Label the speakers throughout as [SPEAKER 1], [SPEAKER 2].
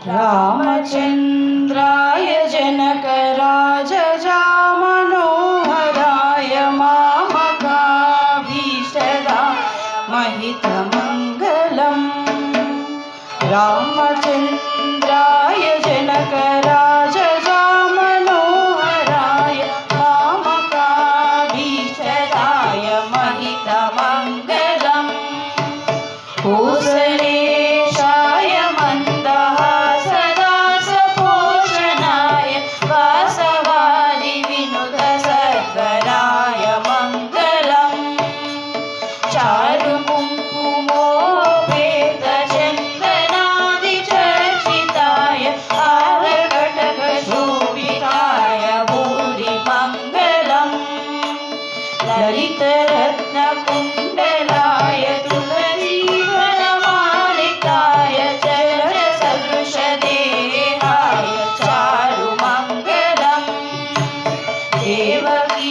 [SPEAKER 1] रामचन्द्राय जनकराजजा Manoharrai मामकाभीष्टदा महितमङ्गलम् रामचन्द्राय जनकराजजा Manoharrai मामकाभीष्टदाय महितमङ्गलम् कौसलेशाय मन्दहासदासपोषणाय वासवादि विनुतसत्वराय Mangalam चारुकुङ्कुमोपेतचन्दनादिचर्चिताय हारकटकशोभिताय भूरिमङ्गलम् ललितरत्नकुण्डलाय तुलसीवनमालिकाय चलसदृशदेहाय चारुमङ्गलम् देवकीसुपुत्राय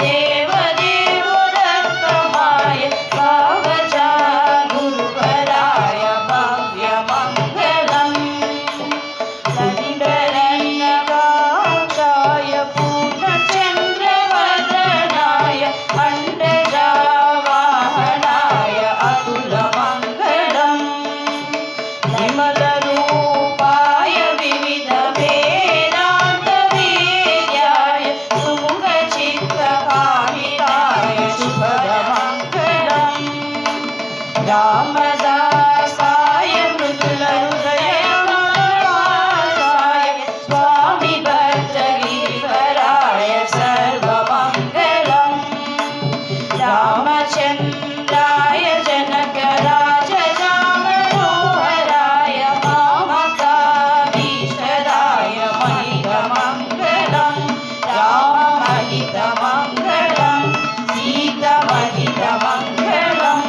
[SPEAKER 1] देवदेवोत्तमाय भावजागुरुवराय भव्यमङ्गलम् दण्डरण्यकाक्षाय पूर्णचन्द्रवदनाय अण्डजावाहनाय अतुलमङ्गलम् विमलरूपाय विविधवेदान्तवेद्याय सुमुखचित्तकामिताय शुभमङ्गलम् रामदासाय मृदुलहृदयमनवासाय Swami भद्रगिरिवराय सर्वमङ्गलम् रामचन्द्राय जनकराजजा Manoharrai मामकाभीष्टदाय महितमङ्गलम् राममहितमङ्गलम् सीतमहितमङ्गलम्.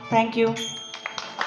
[SPEAKER 1] Thank you.